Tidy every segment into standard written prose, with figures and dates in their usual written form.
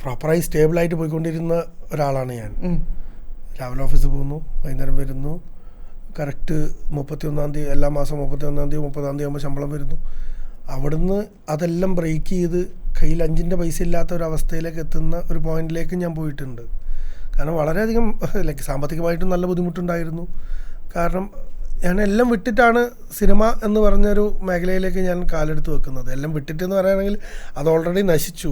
പ്രോപ്പറായി സ്റ്റേബിളായിട്ട് പോയിക്കൊണ്ടിരുന്ന ഒരാളാണ് ഞാൻ. രാവിലെ ഓഫീസിൽ പോകുന്നു, വൈകുന്നേരം വരുന്നു, കറക്റ്റ് 31-ാം തീയതി എല്ലാ മാസം 31-ാം തീയതി 30-ാം തീയതി ആകുമ്പോൾ ശമ്പളം വരുന്നു. അവിടുന്ന് അതെല്ലാം ബ്രേക്ക് ചെയ്ത് കയ്യിൽ 5 പൈസ ഇല്ലാത്ത ഒരു അവസ്ഥയിലേക്ക് എത്തുന്ന ഒരു പോയിന്റിലേക്ക് ഞാൻ പോയിട്ടുണ്ട്. കാരണം വളരെയധികം ലൈക്ക് സാമ്പത്തികമായിട്ടും നല്ല ബുദ്ധിമുട്ടുണ്ടായിരുന്നു. കാരണം ഞാൻ എല്ലാം വിട്ടിട്ടാണ് സിനിമ എന്ന് പറഞ്ഞൊരു മേഖലയിലേക്ക് ഞാൻ കാലെടുത്ത് വെക്കുന്നത്. എല്ലാം വിട്ടിട്ടെന്ന് പറയുകയാണെങ്കിൽ അത് ഓൾറെഡി നശിച്ചു.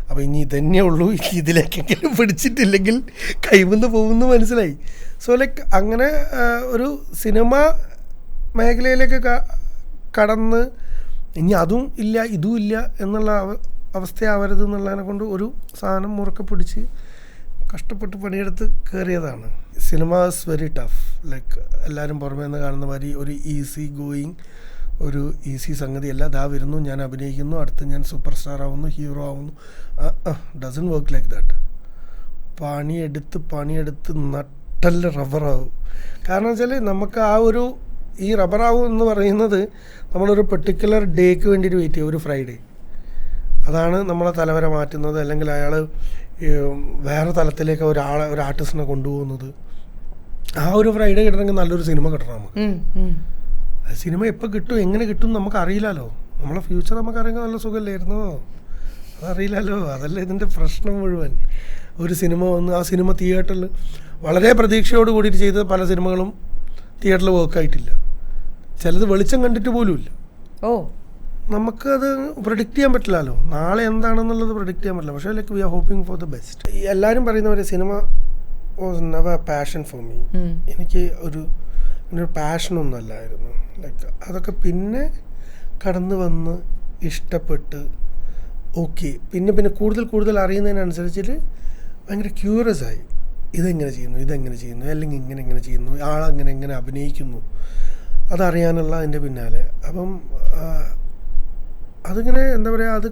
അപ്പോൾ ഇനി ഇതന്നെ ഉള്ളൂ, ഇതിലേക്കെങ്കിലും പിടിച്ചിട്ടില്ലെങ്കിൽ കൈവന്ന് പോകുമെന്ന് മനസ്സിലായി. സോ ലൈക്ക് അങ്ങനെ ഒരു സിനിമ മേഖലയിലേക്ക് കടന്ന് ഇനി അതും ഇല്ല ഇതും ഇല്ല എന്നുള്ള അവസ്ഥയാവരുത് എന്നുള്ളതിനെ കൊണ്ട് ഒരു സാധനം മുറുക്കെ പിടിച്ച് കഷ്ടപ്പെട്ട് പണിയെടുത്ത് കയറിയതാണ്. Cinema is very tough. Like എല്ലാവരും പുറമേ നിന്ന് കാണുന്ന മാതിരി ഒരു ഈസി ഗോയിങ് ഒരു ഈസി സംഗതിയല്ല. അതാ വരുന്നു, ഞാൻ അഭിനയിക്കുന്നു, അടുത്ത് ഞാൻ സൂപ്പർ സ്റ്റാർ ആവുന്നു, ഹീറോ ആവുന്നു. Dozen work like that. പണിയെടുത്ത് നട്ടല് റബ്ബറാവും. കാരണം വെച്ചാൽ നമുക്ക് ഈ റബ്ബറാവും എന്ന് പറയുന്നത് നമ്മളൊരു പെർട്ടിക്കുലർ ഡേക്ക് വേണ്ടിയിട്ട് വെയിറ്റ് ചെയ്യും. ഒരു ഫ്രൈഡേ, അതാണ് നമ്മളെ തലവര മാറ്റുന്നത്. അല്ലെങ്കിൽ അയാൾ വേറെ തലത്തിലേക്ക് ഒരു ആർട്ടിസ്റ്റിനെ കൊണ്ടുപോകുന്നത്. ആ ഒരു ഫ്രൈഡേ കിട്ടണമെങ്കിൽ നല്ലൊരു സിനിമ കിട്ടണം നമുക്ക്. സിനിമ എപ്പോൾ കിട്ടും, എങ്ങനെ കിട്ടും നമുക്ക് അറിയില്ലല്ലോ. നമ്മളെ ഫ്യൂച്ചർ നമുക്ക് അറിയാൻ നല്ല സുഖമല്ലായിരുന്നോ? അതറിയില്ലല്ലോ. അതല്ല ഇതിൻ്റെ പ്രശ്നം മുഴുവൻ. ഒരു സിനിമ വന്ന് ആ സിനിമ തിയേറ്ററിൽ വളരെ പ്രതീക്ഷയോട് കൂടിയിട്ട് ചെയ്ത പല സിനിമകളും തിയേറ്ററിൽ വർക്കായിട്ടില്ല. ചിലത് വെളിച്ചം കണ്ടിട്ട് പോലുമില്ല. നമുക്കത് പ്രഡിക്റ്റ് ചെയ്യാൻ പറ്റില്ലല്ലോ. നാളെ എന്താണെന്നുള്ളത് പ്രഡിക്റ്റ് ചെയ്യാൻ പറ്റില്ല. പക്ഷേ like we are hoping for the best. എല്ലാവരും പറയുന്ന പോലെ cinema was never passion for me. എനിക്ക് ഒരു പാഷനൊന്നും അല്ലായിരുന്നു. ലൈക്ക് അതൊക്കെ പിന്നെ കടന്നു വന്ന് ഇഷ്ടപ്പെട്ട് ഓക്കെ പിന്നെ കൂടുതൽ അറിയുന്നതിനനുസരിച്ചിട്ട് ഭയങ്കര ക്യൂറിയസ് ആയി. ഇതെങ്ങനെ ചെയ്യുന്നു അല്ലെങ്കിൽ ഇങ്ങനെ ചെയ്യുന്നു, ആളെങ്ങനെ അഭിനയിക്കുന്നു, അതറിയാനുള്ള അതിൻ്റെ പിന്നാലെ. അപ്പം അതിങ്ങനെ എന്താ പറയുക, അത്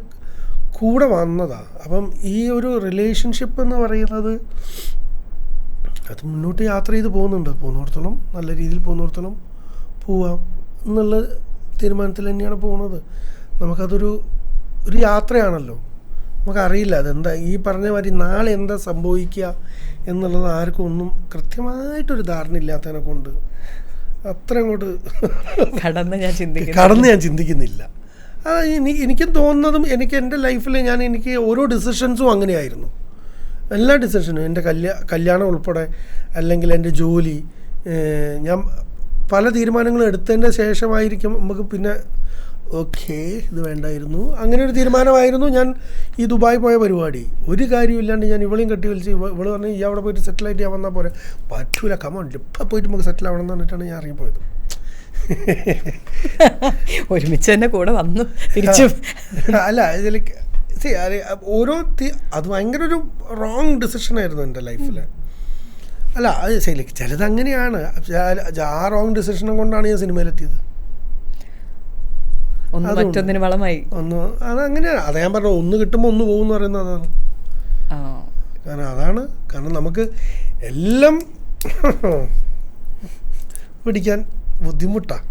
കൂടെ വന്നതാണ്. അപ്പം ഈ ഒരു റിലേഷൻഷിപ്പ് എന്ന് പറയുന്നത് അത് മുന്നോട്ട് യാത്ര ചെയ്ത് പോകുന്നിടത്തോളം നല്ല രീതിയിൽ പോകുന്നിടത്തോളം പോവാം എന്നുള്ള തീരുമാനത്തിൽ തന്നെയാണ് പോകുന്നത്. നമുക്കതൊരു യാത്രയാണല്ലോ. നമുക്കറിയില്ല അതെന്താ ഈ പറഞ്ഞ മാതിരി നാളെ എന്താ സംഭവിക്കുക എന്നുള്ളത് ആർക്കും ഒന്നും കൃത്യമായിട്ടൊരു ധാരണ ഇല്ലാത്തതിനെ കൊണ്ട് അത്ര അങ്ങോട്ട് കടന്ന് ഞാൻ ചിന്തിക്കുന്നില്ല. എനിക്കും തോന്നുന്നതും എൻ്റെ ലൈഫിൽ എനിക്ക് ഓരോ ഡിസിഷൻസും അങ്ങനെയായിരുന്നു. എല്ലാ ഡിസിഷനും എൻ്റെ കല്യാണം ഉൾപ്പെടെ അല്ലെങ്കിൽ എൻ്റെ ജോലി, ഞാൻ പല തീരുമാനങ്ങളും എടുത്തതിൻ്റെ ശേഷമായിരിക്കും നമുക്ക് പിന്നെ ഓക്കെ ഇത് വേണ്ടായിരുന്നു, അങ്ങനെ ഒരു തീരുമാനമായിരുന്നു. ഞാൻ ഈ ദുബായ് പോയ പരിപാടി ഒരു കാര്യമില്ലാണ്ട് ഞാൻ ഇവളെയും കെട്ടി വലിച്ച് ഇവള് പറഞ്ഞ് ഈ അവിടെ പോയിട്ട് സെറ്റിലായിട്ട് ഞാൻ വന്നാൽ പോരെ, പറ്റൂല, കമോണ്ട് ഇപ്പം പോയിട്ട് നമുക്ക് സെറ്റിൽ ആവണം എന്ന് പറഞ്ഞിട്ടാണ് ഞാൻ ഇറങ്ങിപ്പോയത്. ഒരുമിച്ച് തന്നെ കൂടെ വന്നു തിരിച്ചു. അല്ല ഇതിലേക്ക് അത് ഭയങ്കര ഒരു റോങ് ഡിസിഷനായിരുന്നു എൻ്റെ ലൈഫിൽ. അല്ല അത് ശരി, ചിലത് അങ്ങനെയാണ്. ആ റോങ് ഡിസിഷനെ കൊണ്ടാണ് ഞാൻ സിനിമയിലെത്തിയത്. മറ്റൊന്നിന് വളമായി അതങ്ങനെയാണ്. അത് ഞാൻ പറഞ്ഞു, ഒന്ന് കിട്ടുമ്പോൾ ഒന്ന് പോകും എന്ന് പറയുന്നത് അതാണ്. കാരണം നമുക്ക് എല്ലാം പിടിക്കാൻ ബുദ്ധിമുട്ടാണ്.